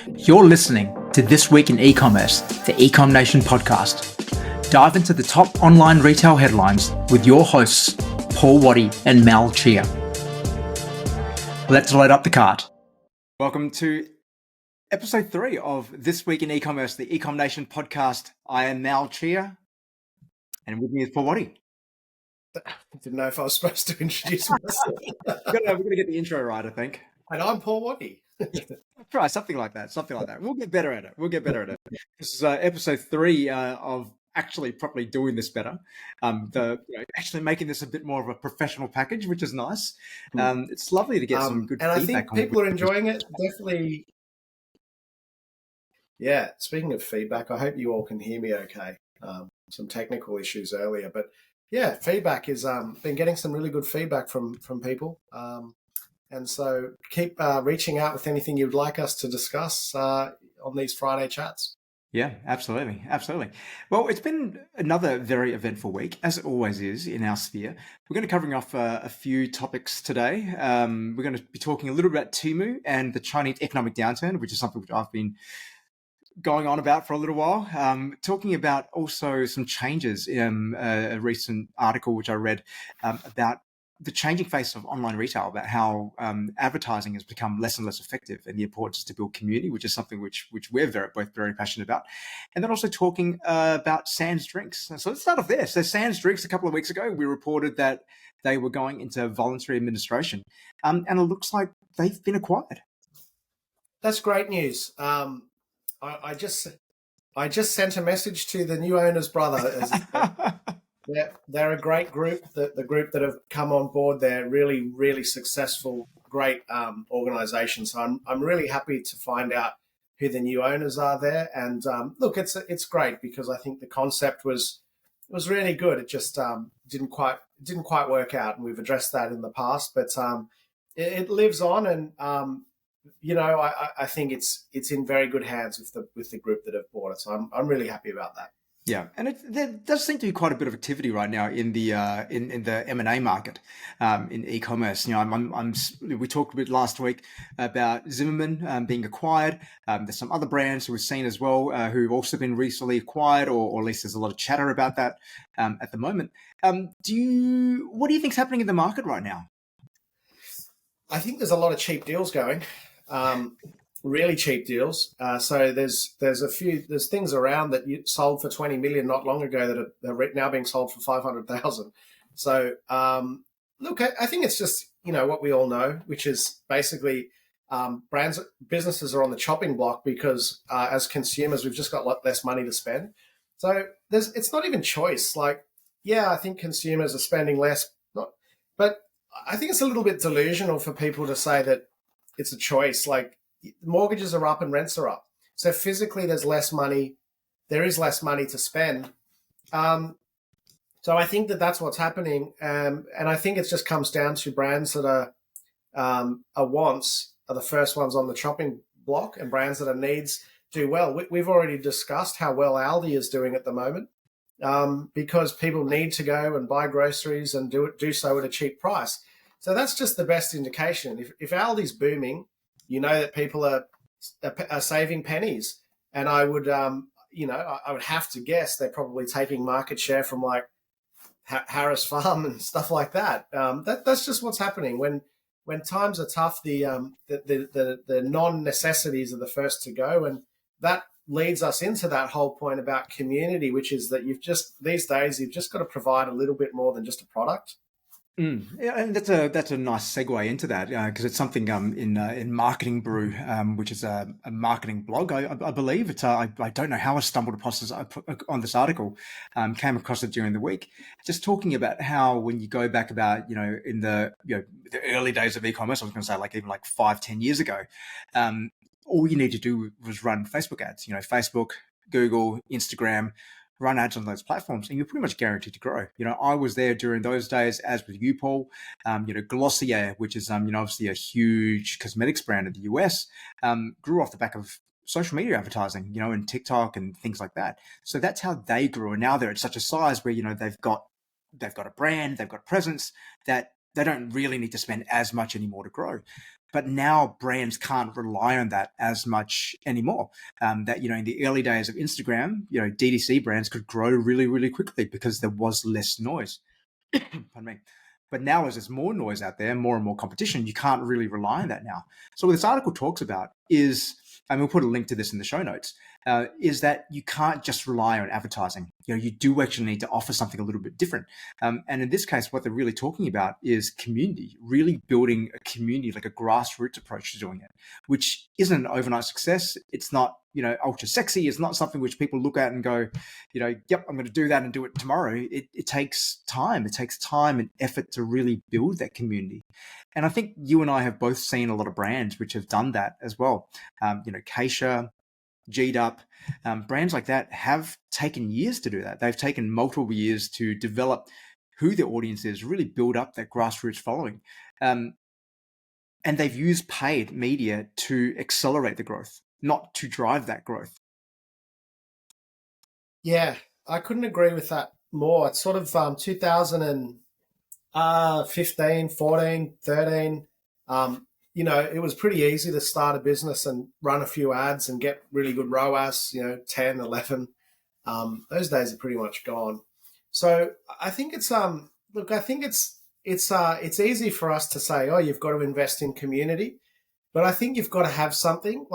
You're listening to This Week in E-Commerce, the Ecom Nation podcast. Dive into the top online retail headlines with your hosts, Paul Waddy and Mal Chia. Let's load up the cart. Welcome to episode 3 of This Week in E-Commerce, the Ecom Nation podcast. I am Mal Chia, and with me is Paul Waddy. I didn't know if I was supposed to introduce myself. We're going to get the intro right, I think. And I'm Paul Waddy. Try something like that. We'll get better at it. This is episode 3 of actually properly doing this better. Actually making this a bit more of a professional package, which is nice. It's lovely to get some good feedback. And I think people are enjoying it. Definitely. Yeah. Speaking of feedback, I hope you all can hear me okay. Some technical issues earlier, but yeah, feedback is been getting some really good feedback from people. And so keep reaching out with anything you'd like us to discuss on these Friday chats. Yeah, absolutely. Well, it's been another very eventful week, as it always is in our sphere. We're going to be covering off a few topics today. We're going to be talking a little bit about Temu and the Chinese economic downturn, which is something which I've been going on about for a little while. Talking about also some changes in a recent article which I read about the changing face of online retail, about how advertising has become less and less effective, and the importance to build community, which is something which we're both very passionate about. And then also talking about Sands Drinks. So let's start off there. So Sands Drinks, a couple of weeks ago, we reported that they were going into voluntary administration, and it looks like they've been acquired. That's great news. I just sent a message to the new owner's brother. They're a great group. The group that have come on board, they're really, really successful, great organisation. So I'm really happy to find out who the new owners are there. And look, it's great because I think the concept was really good. It just didn't quite work out, and we've addressed that in the past. But it lives on, and I think it's in very good hands with the group that have bought it. So I'm really happy about that. Yeah, and there does seem to be quite a bit of activity right now in the M&A market in e-commerce. We talked a bit last week about Zimmerman being acquired. There's some other brands who we've seen as well who've also been recently acquired, or at least there's a lot of chatter about that at the moment. What do you think's happening in the market right now? I think there's a lot of cheap deals going. Really cheap deals. So there's things around that you sold for 20 million not long ago that are now being sold for 500,000. So look, I think it's just what we all know, which is basically businesses are on the chopping block because as consumers we've just got a lot less money to spend. So it's not even choice. Like, yeah, I think consumers are spending less, but I think it's a little bit delusional for people to say that it's a choice. Like, mortgages are up and rents are up. So physically there is less money to spend. So I think that's what's happening. And I think it just comes down to brands that are wants are the first ones on the chopping block, and brands that are needs do well. We've already discussed how well Aldi is doing at the moment because people need to go and buy groceries and do so at a cheap price. So that's just the best indication. If Aldi's booming, you know that people are saving pennies, and I would, I would have to guess they're probably taking market share from like Harris Farm and stuff like that. That's just what's happening when times are tough. The non-necessities are the first to go, and that leads us into that whole point about community, which is that these days you've just got to provide a little bit more than just a product. Yeah, and that's a nice segue into that because it's something in Marketing Brew, which is a marketing blog, I believe. I don't know how I stumbled on this article, came across it during the week, just talking about how when you go back about in the the early days of e-commerce, I was going to say even 5-10 years ago, all you need to do was run Facebook ads. Facebook, Google, Instagram. Run ads on those platforms, and you're pretty much guaranteed to grow. I was there during those days, as with you, Paul. Glossier, which is obviously a huge cosmetics brand in the US, grew off the back of social media advertising, and TikTok and things like that. So that's how they grew, and now they're at such a size where they've got a brand, they've got presence that they don't really need to spend as much anymore to grow. But now brands can't rely on that as much anymore. That, in the early days of Instagram, DTC brands could grow really, really quickly because there was less noise. Pardon me. But now, as there's more noise out there, more and more competition, you can't really rely on that now. So what this article talks about is, and we'll put a link to this in the show notes, is that you can't just rely on advertising. You do actually need to offer something a little bit different. And in this case, what they're really talking about is community, really building a community, like a grassroots approach to doing it, which isn't an overnight success. It's not, ultra sexy. It's not something which people look at and go, yep, I'm going to do that and do it tomorrow. It takes time. It takes time and effort to really build that community. And I think you and I have both seen a lot of brands which have done that as well. Keisha, G'd Up, brands like that have taken years to do that. They've taken multiple years to develop who their audience is, really build up that grassroots following. And they've used paid media to accelerate the growth, not to drive that growth. Yeah, I couldn't agree with that more. It's sort of 2015, 14, 13. It was pretty easy to start a business and run a few ads and get really good ROAS, 10, 11. Those days are pretty much gone. So I think it's it's easy for us to say, oh, you've got to invest in community, but I think you've got to have something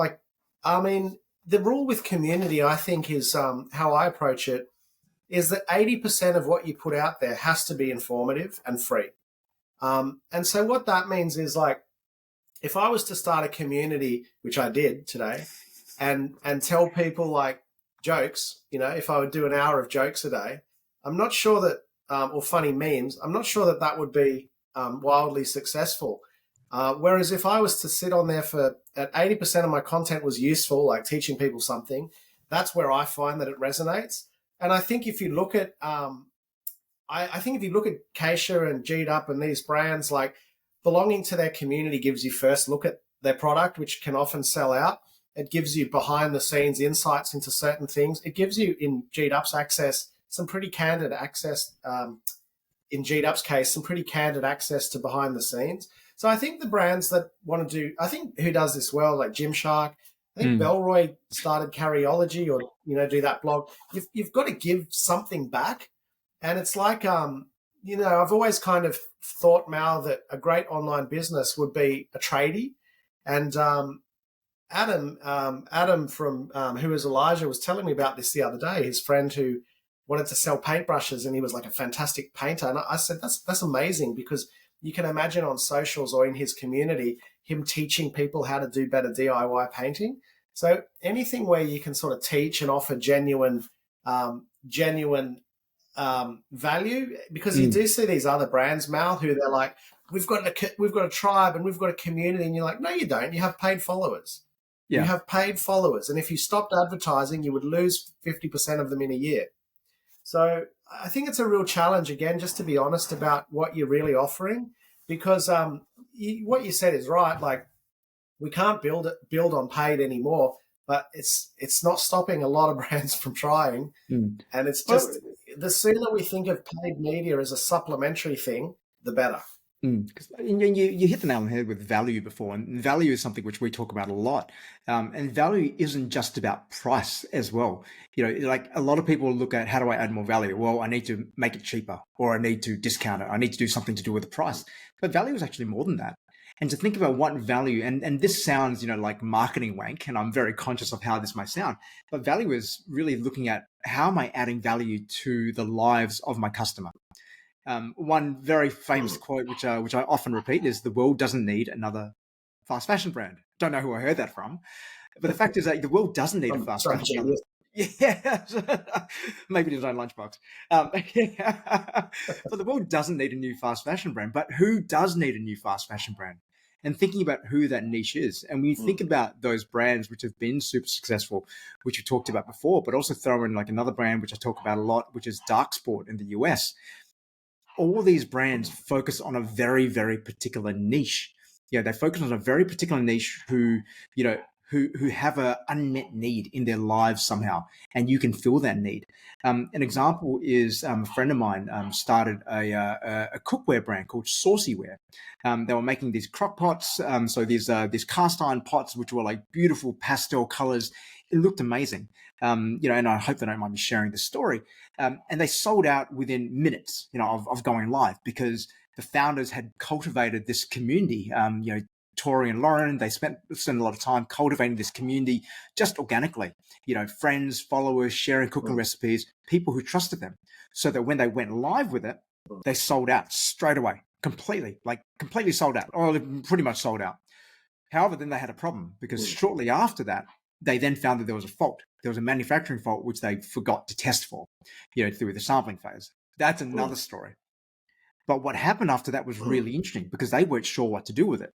the rule with community, I think, is how I approach it, is that 80% of what you put out there has to be informative and free. And so what that means is, like, if I was to start a community, which I did today, and tell people, like, jokes, if I would do an hour of jokes a day, I'm not sure that, or funny memes, I'm not sure that would be wildly successful. Whereas if I was to sit on there at 80% of my content was useful, like teaching people something, that's where I find that it resonates. And I think if you look at, I think if you look at Keisha and G'd Up and these brands, like, belonging to their community gives you first look at their product, which can often sell out. It gives you behind the scenes insights into certain things. It gives you, in G'd Up's access, some pretty candid access, in G'd Up's case, some pretty candid access to behind the scenes. So I think the brands that want to do, I think who does this well, like Gymshark, I think Belroy started Carryology, or, do that blog. You've got to give something back. And it's like, I've always kind of thought, Mal, that a great online business would be a tradie. And Adam from Who is Elijah was telling me about this the other day, his friend who wanted to sell paintbrushes, and he was like a fantastic painter. And I said, that's amazing, because you can imagine on socials or in his community, him teaching people how to do better DIY painting. So anything where you can sort of teach and offer genuine value, because you do see these other brands, Mal, who they're like, we've got a tribe and we've got a community, and you're like, no, you don't. You have paid followers. Yeah. You have paid followers, and if you stopped advertising, you would lose 50% of them in a year. So I think it's a real challenge, again, just to be honest about what you're really offering, because what you said is right. Like, we can't build on paid anymore, but it's not stopping a lot of brands from trying. And it's just, the sooner we think of paid media as a supplementary thing, the better. You hit the nail on the head with value before, and value is something which we talk about a lot. And value isn't just about price as well. Like, a lot of people look at, how do I add more value? Well, I need to make it cheaper, or I need to discount it. I need to do something to do with the price. But value is actually more than that. And to think about what value, and this sounds, like marketing wank, and I'm very conscious of how this might sound, but value is really looking at, how am I adding value to the lives of my customer? One very famous quote, which I often repeat, is, the world doesn't need another fast fashion brand. Don't know who I heard that from, but the fact is that the world doesn't need a fast fashion brand. Yeah, maybe his own lunchbox. But the world doesn't need a new fast fashion brand. But who does need a new fast fashion brand? And thinking about who that niche is. And when you think about those brands which have been super successful, which we talked about before, but also throw in like another brand which I talk about a lot, which is Dark Sport in the US. All these brands focus on a very, very particular niche. They focus on a very particular niche who who have a unmet need in their lives somehow, and you can fill that need. An example is a friend of mine started a cookware brand called Saucyware. They were making these crock pots, so these cast iron pots which were like beautiful pastel colors. It looked amazing, and I hope they don't mind me sharing this story. And they sold out within minutes, of going live, because the founders had cultivated this community. Tori and Lauren, they spent a lot of time cultivating this community just organically, friends, followers, sharing cooking recipes, people who trusted them, so that when they went live with it, they sold out straight away, completely sold out, or pretty much sold out. However, then they had a problem, because shortly after that, they then found that there was a fault. There was a manufacturing fault, which they forgot to test for, through the sampling phase. That's another story. But what happened after that was really interesting, because they weren't sure what to do with it.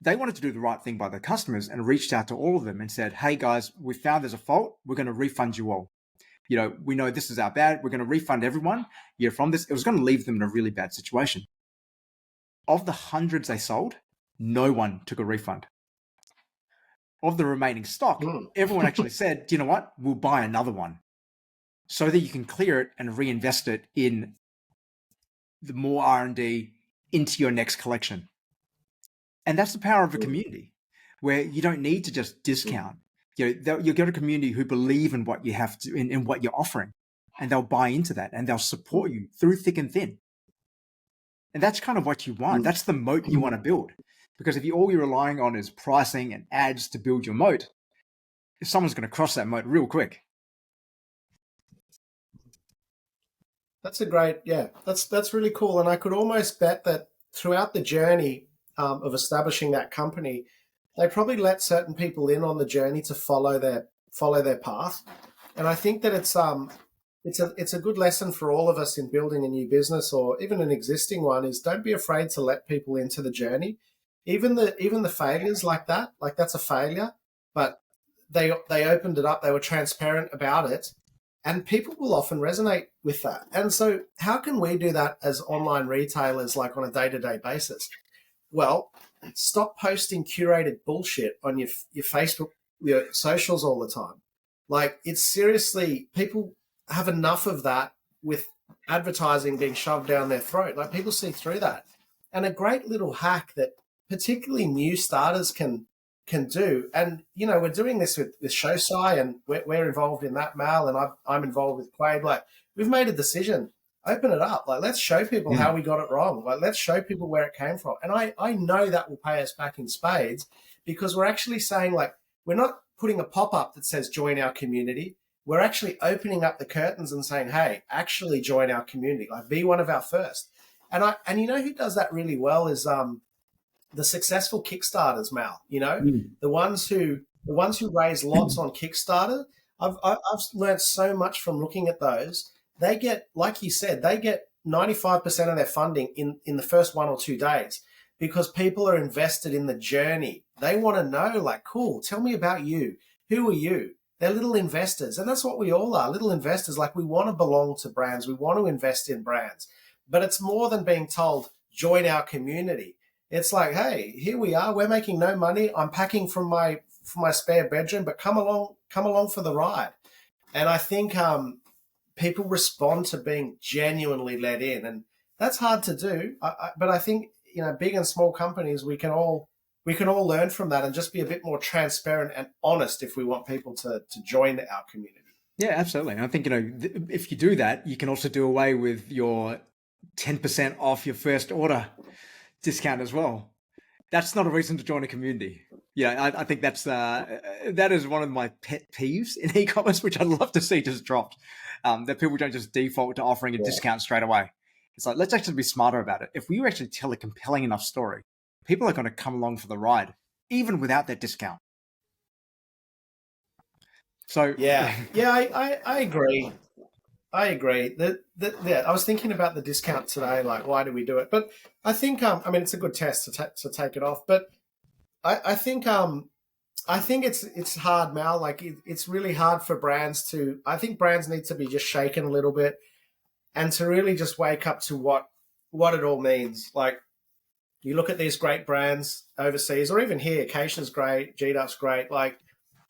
They wanted to do the right thing by their customers and reached out to all of them and said, hey guys, we found there's a fault. We're going to refund you all. We know this is our bad. We're going to refund everyone from this. It was going to leave them in a really bad situation. Of the hundreds they sold, no one took a refund. Of the remaining stock, everyone actually said, you know what, we'll buy another one, so that you can clear it and reinvest it in the more R&D into your next collection. And that's the power of a community, where you don't need to just discount. You'll get a community who believe in what you have to, in what you're offering, and they'll buy into that, and they'll support you through thick and thin. And that's kind of what you want. That's the moat you want to build. Because if all you're relying on is pricing and ads to build your moat, someone's going to cross that moat real quick. That's that's really cool. And I could almost bet that throughout the journey of establishing that company, they probably let certain people in on the journey to follow their path. And I think that it's a good lesson for all of us in building a new business, or even an existing one, is don't be afraid to let people into the journey. Even the failures like that's a failure, but they opened it up. They were transparent about it, and people will often resonate with that. And so how can we do that as online retailers, like on a day-to-day basis? Well, stop posting curated bullshit on your Facebook, your socials all the time. Like, it's seriously, people have enough of that with advertising being shoved down their throat. Like, people see through that. And a great little hack that particularly new starters can do. And, we're doing this with Shosai, and we're involved in that, Mal, and I'm involved with Quade. Like, we've made a decision. Open it up. Like, let's show people how we got it wrong. Like, let's show people where it came from. And I know that will pay us back in spades, because we're actually saying, like, we're not putting a pop-up that says join our community. We're actually opening up the curtains and saying, hey, actually join our community. Like, be one of our first. And who does that really well is the successful Kickstarters, Mal. The ones who raise lots on Kickstarter. I've learned so much from looking at those. They get, like you said, 95% of their funding in the first 1 or 2 days, because people are invested in the journey. They want to know, like, cool, tell me about you. Who are you? They're little investors. And that's what we all are, little investors. Like, we want to belong to brands. We want to invest in brands. But it's more than being told, join our community. It's like, hey, here we are. We're making no money. I'm packing from my spare bedroom, but come along for the ride. And I think people respond to being genuinely let in, and that's hard to do. But I think big and small companies, we can all learn from that and just be a bit more transparent and honest if we want people to join our community. Yeah, absolutely. And I think if you do that, you can also do away with your 10% off your first order discount as well. That's not a reason to join a community. I think that is one of my pet peeves in e-commerce, which I'd love to see just dropped. That people don't just default to offering a discount straight away. It's like, let's actually be smarter about it. If we actually tell a compelling enough story, people are going to come along for the ride, even without that discount. So I agree. I agree. I was thinking about the discount today. Like, why do we do it? But I think, it's a good test to take it off. But I think it's hard, Mal. Like, it's really hard for brands to. I think brands need to be just shaken a little bit, and to really just wake up to what it all means. Like, You look at these great brands overseas, or even here, Acacia's great, G-Duck's great. Like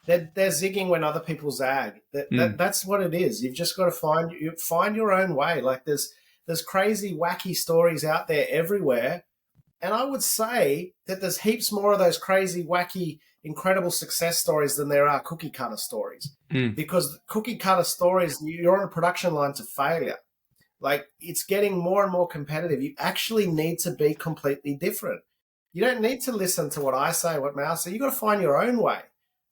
they're zigging when other people zag. That's what it is. You've just got to find your own way. Like there's crazy, wacky stories out there everywhere, and I would say that there's heaps more of those crazy, wacky, incredible success stories than there are cookie cutter stories. Because cookie cutter stories, you're on a production line to failure. Like it's getting more and more competitive. You actually need to be completely different. You don't need to listen to what I say, what Mao say. You got to find your own way,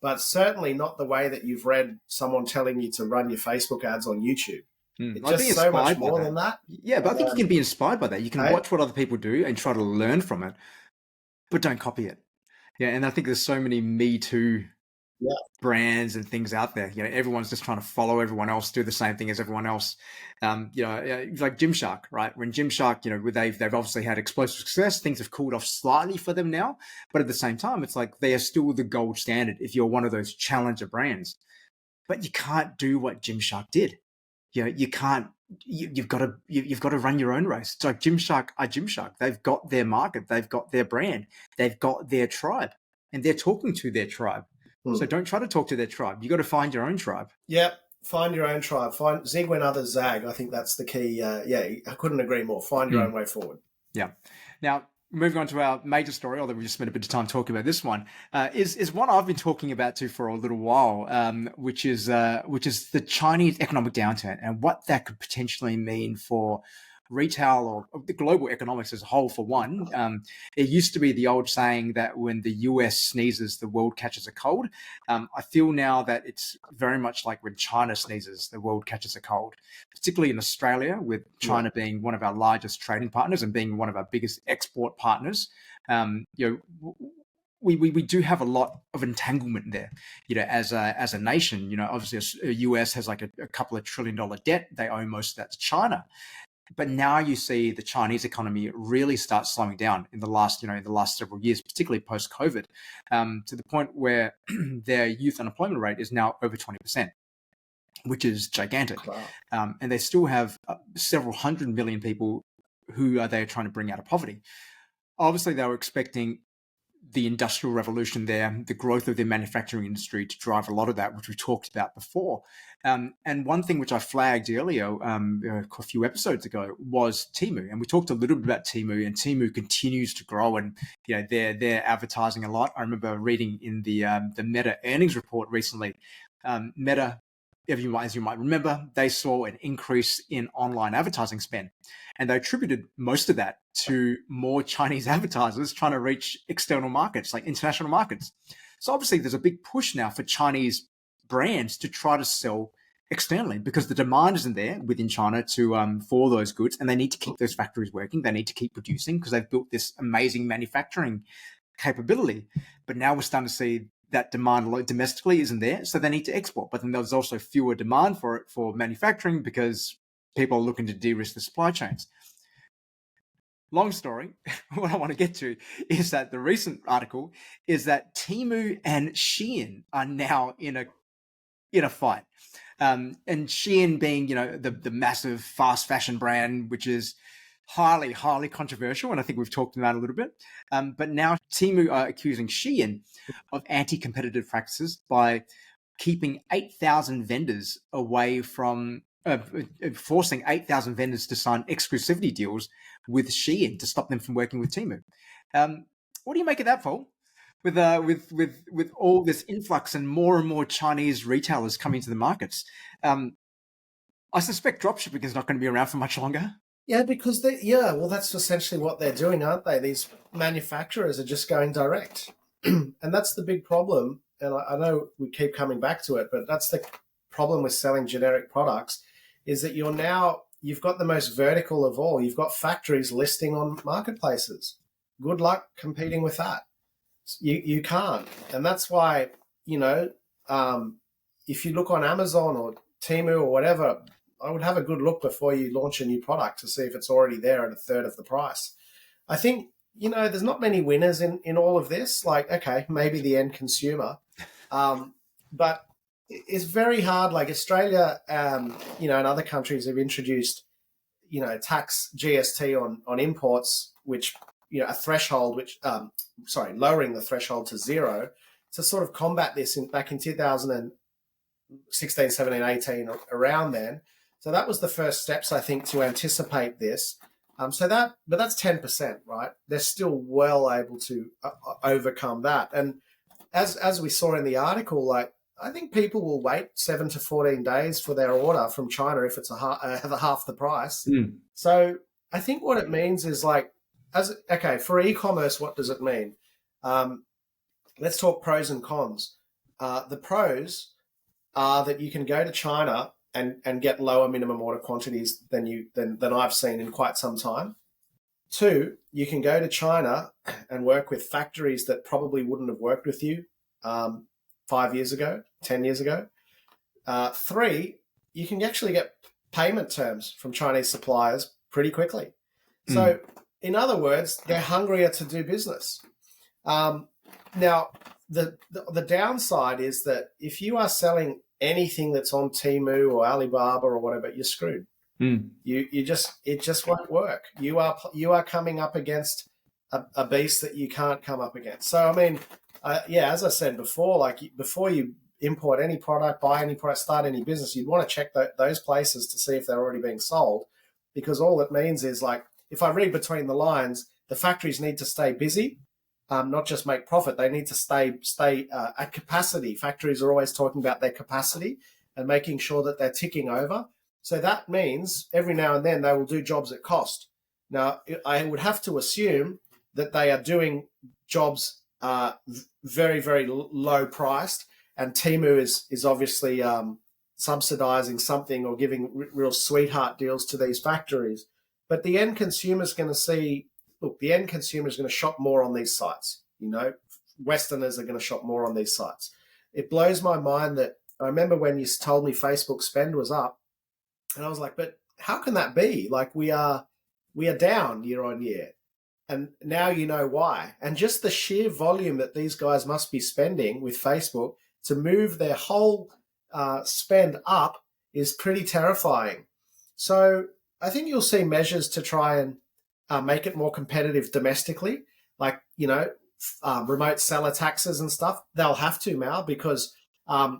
but certainly not the way that you've read someone telling you to run your Facebook ads on YouTube. It's just so much more than that. Yeah, but I think you can be inspired by that. You can watch what other people do and try to learn from it, but don't copy it. Yeah, and I think there's so many Me Too brands and things out there. Everyone's just trying to follow everyone else, do the same thing as everyone else. Like Gymshark, right? When Gymshark, they've obviously had explosive success. Things have cooled off slightly for them now, but at the same time, it's like they are still the gold standard if you're one of those challenger brands. But you can't do what Gymshark did. You can't. You've got to run your own race. It's like Gymshark are Gymshark. They've got their market. They've got their brand. They've got their tribe, and they're talking to their tribe. So don't try to talk to their tribe. You got to find your own tribe. Yeah, find your own tribe. Zig when others zag. I think that's the key. I couldn't agree more. Find your own way forward. Yeah. Now, moving on to our major story, although we just spent a bit of time talking about this one, is one I've been talking about too for a little while, which is the Chinese economic downturn and what that could potentially mean for retail or the global economics as a whole. For one, it used to be the old saying that when the US sneezes, the world catches a cold. I feel now that it's very much like when China sneezes, the world catches a cold, particularly in Australia, with China being one of our largest trading partners and being one of our biggest export partners. We do have a lot of entanglement there, as a nation. Obviously, the US has like a couple of $1 trillion debt. They owe most of that to China. But now you see the Chinese economy really start slowing down in the last several years, particularly post-COVID, to the point where their youth unemployment rate is now over 20%, which is gigantic. Wow. And they still have several 100 million people who they're trying to bring out of poverty. Obviously, they were expecting the industrial revolution there, the growth of their manufacturing industry to drive a lot of that, which we talked about before. And one thing which I flagged earlier, a few episodes ago, was Temu. And we talked a little bit about Temu, and Temu continues to grow, and they're advertising a lot. I remember reading in the Meta earnings report recently, Meta, as you might remember, they saw an increase in online advertising spend. And they attributed most of that to more Chinese advertisers trying to reach external markets, like international markets. So obviously there's a big push now for Chinese brands to try to sell externally because the demand isn't there within China for those goods, and they need to keep those factories working. They need to keep producing because they've built this amazing manufacturing capability. But now we're starting to see that demand domestically isn't there, so they need to export. But then there's also fewer demand for it for manufacturing because people are looking to de-risk the supply chains. Long story, what I want to get to is that the recent article is that Temu and Shein are now in a fight. And Shein being, the massive fast fashion brand, which is highly, highly controversial. And I think we've talked about it a little bit. But now Temu are accusing Shein of anti-competitive practices by keeping 8,000 vendors away from forcing 8,000 vendors to sign exclusivity deals with Shein to stop them from working with Temu. What do you make of that, Paul? With all this influx and more Chinese retailers coming to the markets, I suspect dropshipping is not going to be around for much longer. Yeah, because that's essentially what they're doing, aren't they? These manufacturers are just going direct, and that's the big problem. And I know we keep coming back to it, but that's the problem with selling generic products, is that you've got the most vertical of all. You've got factories listing on marketplaces. Good luck competing with that. You can't. And that's why, if you look on Amazon or Temu or whatever, I would have a good look before you launch a new product to see if it's already there at a third of the price. I think, there's not many winners in all of this. Like, okay, maybe the end consumer. But it's very hard. Like Australia, and other countries have introduced, tax GST on imports, which a threshold, lowering the threshold to zero to sort of combat this back in 2016, 17, 18, around then. So that was the first steps, I think, to anticipate this. But that's 10%, right? They're still well able to overcome that. And as we saw in the article, like, I think people will wait 7 to 14 days for their order from China if it's half the price. So I think what it means is, like, for e-commerce, what does it mean? Let's talk pros and cons. The pros are that you can go to China and get lower minimum order quantities than I've seen in quite some time. 2, you can go to China and work with factories that probably wouldn't have worked with you 5 years ago, 10 years ago. 3, you can actually get payment terms from Chinese suppliers pretty quickly. So, in other words, they're hungrier to do business. Now, the downside is that if you are selling anything that's on Temu or Alibaba or whatever, you're screwed. It just won't work. You are coming up against a beast that you can't come up against. So, I mean, as I said before, like, before you import any product, buy any product, start any business, you'd want to check those places to see if they're already being sold, because all it means is, like, if I read between the lines, the factories need to stay busy, not just make profit. They need to stay at capacity. Factories are always talking about their capacity and making sure that they're ticking over. So that means every now and then they will do jobs at cost. Now, I would have to assume that they are doing jobs very, very low priced, and Temu is obviously subsidizing something or giving real sweetheart deals to these factories. But the end consumer is going to shop more on these sites. Westerners are going to shop more on these sites. It blows my mind that I remember when you told me Facebook spend was up, and I was like, but how can that be? Like, we are down year on year. And now you know why. And just the sheer volume that these guys must be spending with Facebook to move their whole spend up is pretty terrifying. So I think you'll see measures to try and make it more competitive domestically, like, remote seller taxes and stuff. They'll have to now, because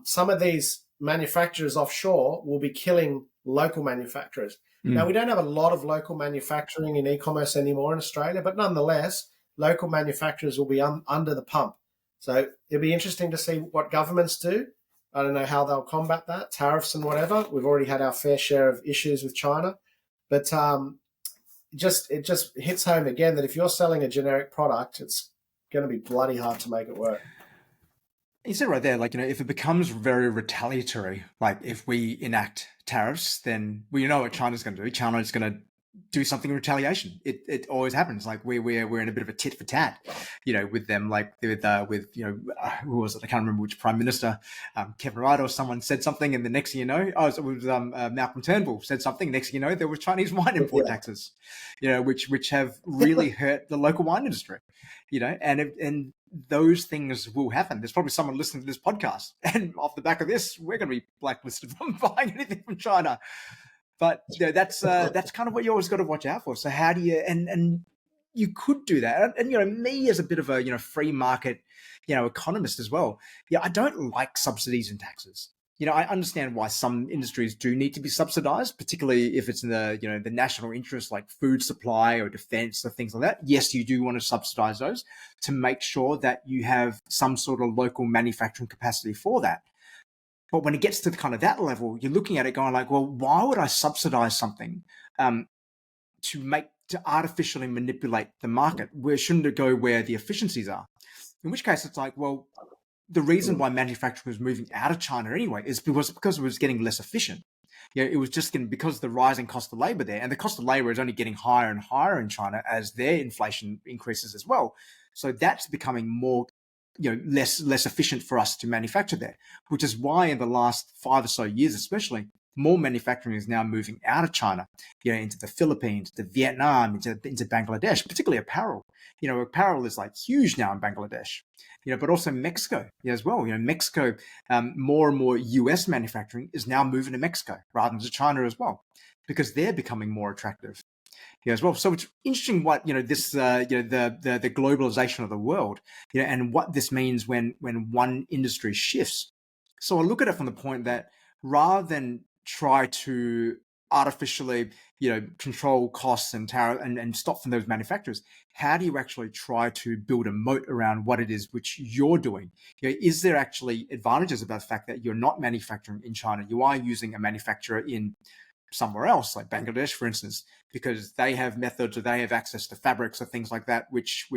some of these manufacturers offshore will be killing local manufacturers. Now, we don't have a lot of local manufacturing in e-commerce anymore in Australia, but nonetheless, local manufacturers will be under the pump. So it'll be interesting to see what governments do. I don't know how they'll combat that, tariffs and whatever. We've already had our fair share of issues with China. But it just hits home again that if you're selling a generic product, it's going to be bloody hard to make it work. You said right there, like, if it becomes very retaliatory, like if we enact tariffs, then we know what China's going to do. China's going to do something in retaliation. It always happens. Like we're in a bit of a tit for tat, with them. Like with who was it? I can't remember which prime minister, Kevin Rudd or someone said something, and the next thing you know, it was Malcolm Turnbull said something. Next thing you know, there was Chinese wine import taxes, which have really hurt the local wine industry, and those things will happen. There's probably someone listening to this podcast, and off the back of this, we're going to be blacklisted from buying anything from China. But that's kind of what you always got to watch out for. So how do you and you could do that? And me as a bit of a free market economist as well. Yeah, I don't like subsidies and taxes. I understand why some industries do need to be subsidized, particularly if it's in the national interest, like food supply or defense or things like that. Yes, you do want to subsidize those to make sure that you have some sort of local manufacturing capacity for that. But when it gets to kind of that level, you're looking at it going like, well, why would I subsidize something to artificially manipulate the market? Where shouldn't it go where the efficiencies are? In which case, it's like, well, the reason why manufacturing was moving out of China anyway is because it was getting less efficient. It was just because of the rising cost of labor there, and the cost of labor is only getting higher and higher in China as their inflation increases as well. So that's becoming more, less efficient for us to manufacture there, which is why in the last 5 or so years, especially, more manufacturing is now moving out of China, into the Philippines, to Vietnam, into Bangladesh, particularly apparel. Apparel is like huge now in Bangladesh, but also Mexico as well. Mexico, more and more US manufacturing is now moving to Mexico rather than to China as well, because they're becoming more attractive. as well. So it's interesting what this the globalization of the world, and what this means when one industry shifts. So I look at it from the point that rather than try to artificially control costs and tariff and stop from those manufacturers, how do you actually try to build a moat around what it is which you're doing? Is there actually advantages about the fact that you're not manufacturing in China? You are using a manufacturer in somewhere else, like Bangladesh, for instance, because they have methods or they have access to fabrics or things like that, which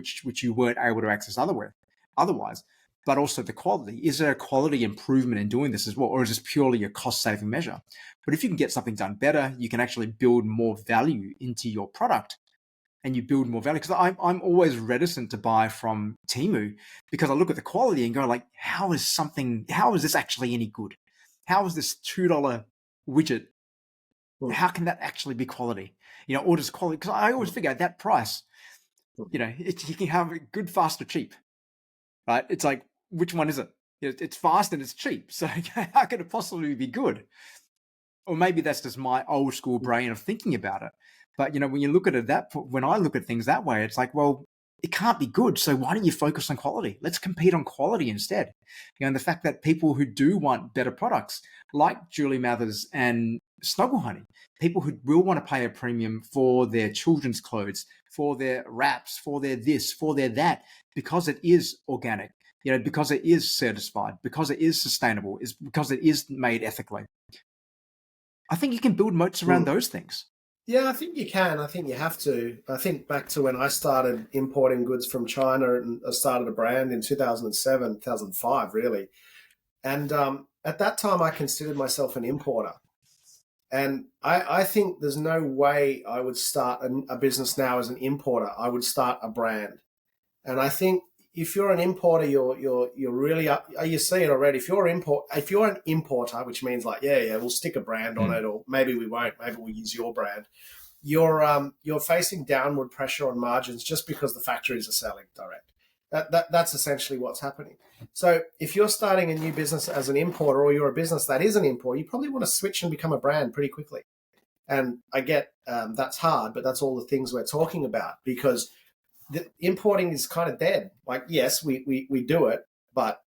you weren't able to access otherwise. But also the quality. Is there a quality improvement in doing this as well, or is this purely a cost-saving measure? But if you can get something done better, you can actually build more value into your product, and you build more value. Because I'm always reticent to buy from Temu because I look at the quality and go like, how is this actually any good? How is this $2 widget? How can that actually be quality? Or does quality? Because I always figure at that price, you can have it good, fast, or cheap, right? It's like, which one is it? It's fast and it's cheap. So how can it possibly be good? Or maybe that's just my old school brain of thinking about it. But when you look at it when I look at things that way, it's like, well, it can't be good. So why don't you focus on quality? Let's compete on quality instead. And the fact that people who do want better products, like Julie Mathers and Snuggle Honey, people who will want to pay a premium for their children's clothes, for their wraps, for their this, for their that, because it is organic, because it is certified, because it is sustainable, is because it is made ethically. I think you can build moats around those things. Yeah, I think you can. I think you have to. I think back to when I started importing goods from China and I started a brand in 2007, 2005, really. And at that time, I considered myself an importer. And I think there's no way I would start a business now as an importer. I would start a brand. And I think if you're an importer, you're really up. You see it already. If you're an importer, which means like, yeah, we'll stick a brand on it, or maybe we won't. Maybe we'll use your brand. You're facing downward pressure on margins just because the factories are selling direct. That's essentially what's happening. So if you're starting a new business as an importer, or you're a business that is an importer, you probably want to switch and become a brand pretty quickly. And I get that's hard, but that's all the things we're talking about, because the importing is kind of dead. Like, yes, we do it, but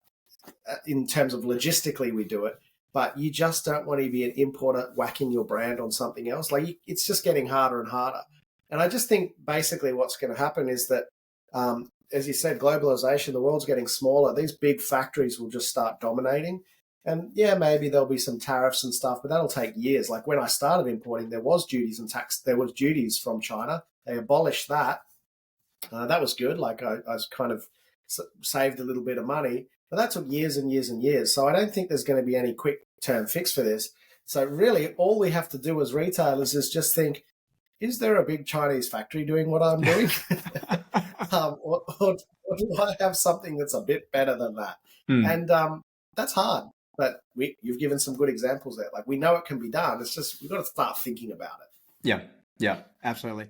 in terms of logistically, we do it. But you just don't want to be an importer whacking your brand on something else. Like, it's just getting harder and harder. And I just think basically what's going to happen is that, as you said, globalization, the world's getting smaller. These big factories will just start dominating. And yeah, maybe there'll be some tariffs and stuff, but that'll take years. Like when I started importing, there was duties and tax. There was duties from China. They abolished that. That was good. Like I kind of saved a little bit of money, but that took years and years and years. So I don't think there's going to be any quick term fix for this. So really all we have to do as retailers is just think, is there a big Chinese factory doing what I'm doing? Or do I have something that's a bit better than that? And that's hard, but you've given some good examples there. Like, we know it can be done. It's just, we've got to start thinking about it. Yeah, absolutely.